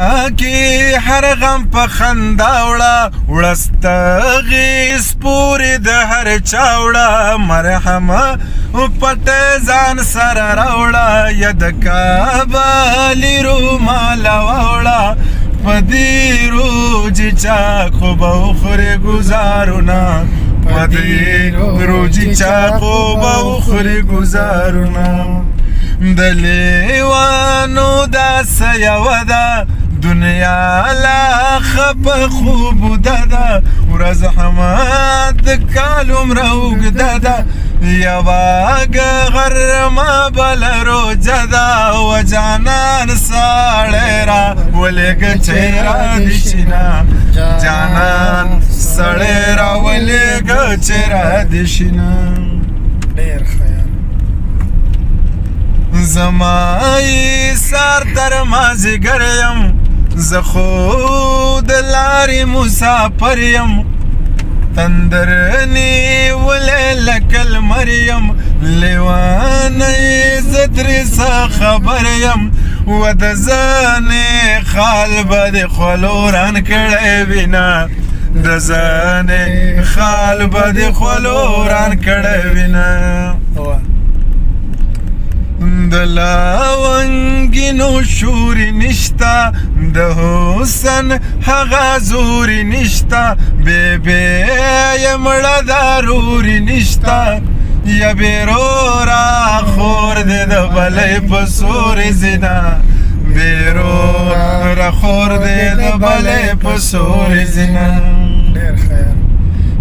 کی هر غم په خندا وړه وړستغې سپورې د هر چا وړه مرحمه پټه ځان سره راوړه یا د کابلي روماله واوړه په دې روجې چا خوب وخورې ګزارونه په دې روجې چا خوب وخورې ګزارونه د لیوانو داسې یوه ده دنیا لا خپ خوب ده ورځ حمد کال عمره اوږده ده یوه غرمه بله روجه ده و جانان ساړی را ولېږه چې را دې شینه جانان سړی را ولېږه چې را دې شینه ډېر ښه زما ایثار تر مازدیګر یم زه خو د لارې مسافر یم تندر نیولی لکه لمر یم لیوانی زه ترې څه خبر یم و د زنې خال به د خولو ران کړی وینه د زنې خال به د خولو ران کړی وینه د لاونګینو شوري نشتا د حسن هغه زوري نشتا بې یې مړه ضروري نشتا یا بیرورا خور دې د بلې په سوري زینا بیرورا خور دې د بلې په سوري زینا ډېر خیر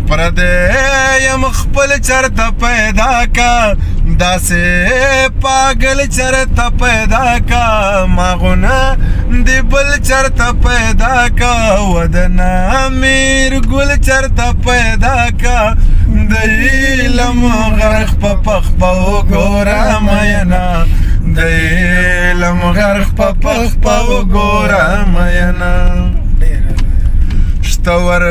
پردیم خپل چرته پیدا کا داسې پاگل چرته پیدا کا ماغونه دی بل چرته پیدا کا ودنا میر گل چرته پیدا کا د علم غرق په پخ په وګوره مینا د علم غرق په پخ په وګوره مینا شتور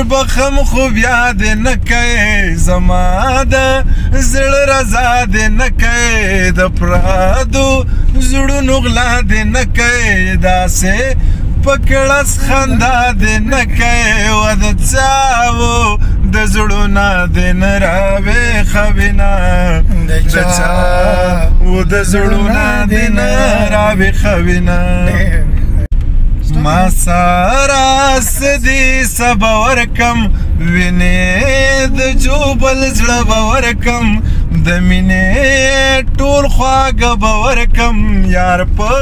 بخم خوب یاد نه کوي زما د زړه رضا دې نه کوي د پرادو زړونو غلا دې نه کوي داسې په کړس خندا دې نه کوي و د چاو د زړونه دې نه راویښوینه د چاو د زړونه دې نه راویښوینه ما سارا سدي سبا ورکم وینې د جوبل زړه به ورکم د مینې ټول خواږه به ورکم یار په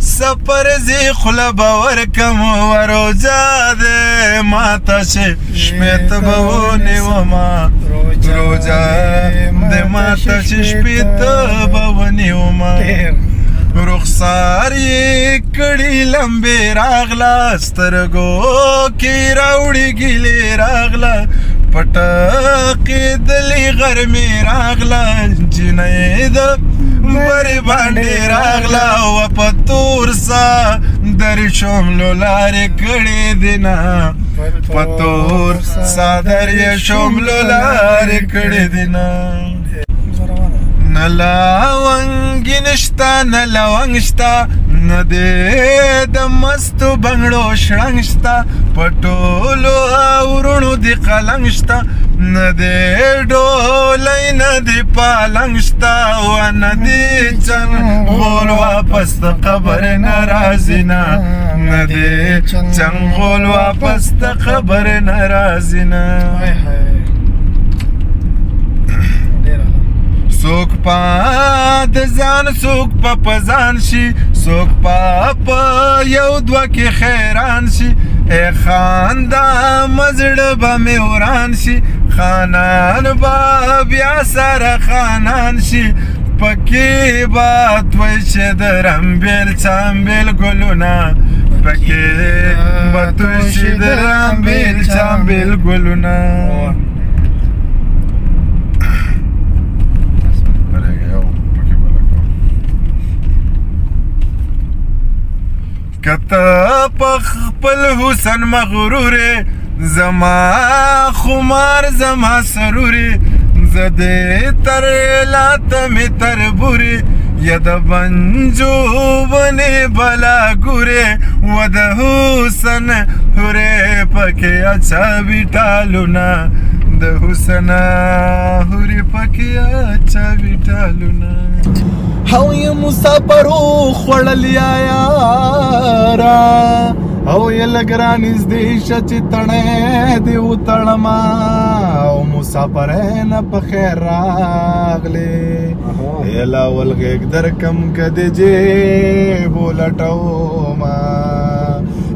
سفر زی خوله به ورکم وروجه دې ماته چې شپې ته به ونیومه روجه دې ماته چې شپې ته به ونیومه رخسار یې کړي لمبې راغله سترګو کې راوړي ګیلې راغله پټکېدلې غرمې راغله جنۍ د برې باندې راغله و په تور سا در شملو لارې کړې دینه په تور سا در یې شملو لارې کړې دینه نه لاونګي نشته نه لونګ شته نه دې د مستو بنګړو شړنګ شته په ټولو اورونو دې قلنګ شته نه دې ډولۍ نه دې پالنګ شته و نه دې چنغول واپس د قبر نه راځي نه نه دې چنغول واپس د قبر نه راځي نه څوک په د ځان څوک په ځان شي څوک په یو دوه کې خیران شي ای خاندا مزړه به مې وران شي خانان به بیا سره خانان شي پکې به توی چې د رمبېل چامبېل ګلونه پکې به توی چې د رمبېل چامبېل ګلونه کته په خپل حسن مغرورې زما خمار زما سرورې زه دې تر لاته مې تر بورې یا د بنجو ونې بلا ګورې و د حسن هورې پکې اچوي ټالونه د حسن هورې پکې اچوي ټالونه او یې مسافرو خوړلیا یارا او یې لږ رانږدې شه چې تڼی دې وتړمه او مسافری نه په خیر راغلې یلا ول غېږ درکم که دې جېب ولټومه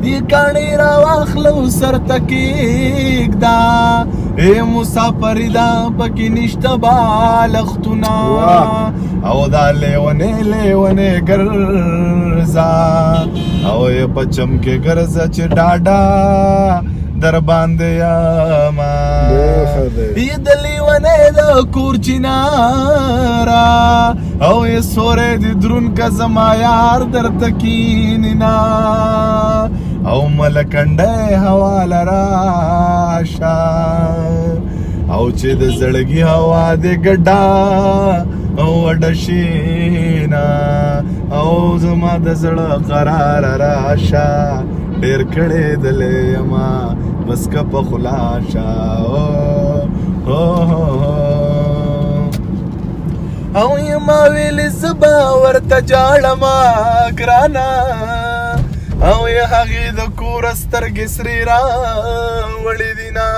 یې کاڼې راواخلو سر ته کېږده ای مسافري دا پکې نشته بالښتونه او دا لیونې ګرځه او یې په چم کې ګرځه چې ډاډه در باندې یمه یې د لیونې د کور چیناره او یې سوری دې درون که زما یار درته کینینا او ملکنډی حواله راشه او چې د زړګي هوا دې ګډه وډه شینا او زما د زړه قرار راشه ډېر کړی دلې یما بس که په خلاشه او یما ویلې زه به ورته جاړمه ګرانه او یې هغې د کوره سترګې سرې راوړې دینه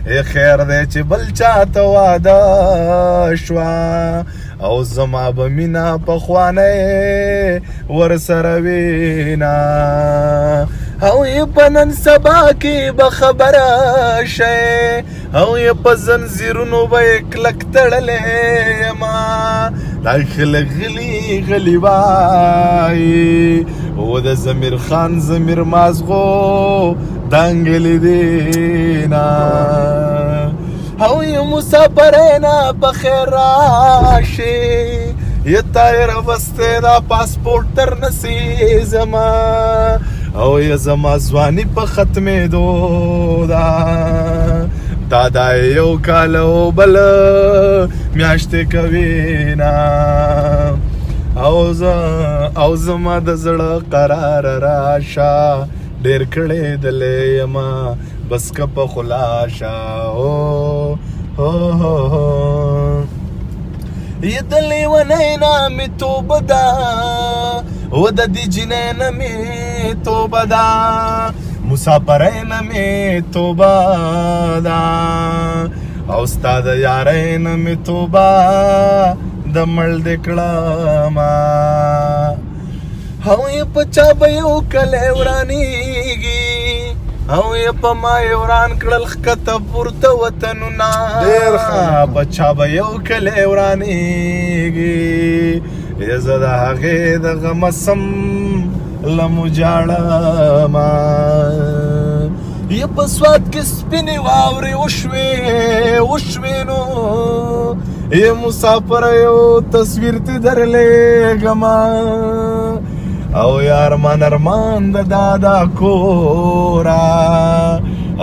خیر دی چې بل چاته واده شوه او زما به مینه پخوانی ورسره وینا او یې په نن سبا کې به خبره شئ او یې په زنځیرونو به یې کلک تړلی یمه دا خلک غلي وایي و د ضمیر خان ضمیر مازغو دنګلې دینا او یې مسافری نه په خیر راشي یې تایر وستی دا پاسپورټ تر نصیزما او یې زما ځواني په ختمېدو ده دا یو کال او بل میاشتې کوینه او زما د زړه قرار راشه ډېر کړی دلې یمه بس که په خلاشه یې د لیونۍ نه مې توبه ده و د دې جینۍ نه مې توبه ده مسافری نه مې توبه ده او ستا د یارۍ نه مې توبه د مړ دې کړمه او یې په چا به یو کلی ورانېږي او یې په ما یې وران کړل ښکته پورته وطنونه په چا به یو کلی ورانېږي یې زه د هغې د غمه سم لمو جاړمه یې په سوات کې سپینې واورې وشوې نو یې مسافر یو تصویر تی درلېږمه او یارمان ارمان د دادا کورا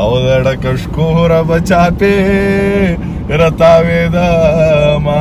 او د ډکه شکوره به چاپې راتاوېدمه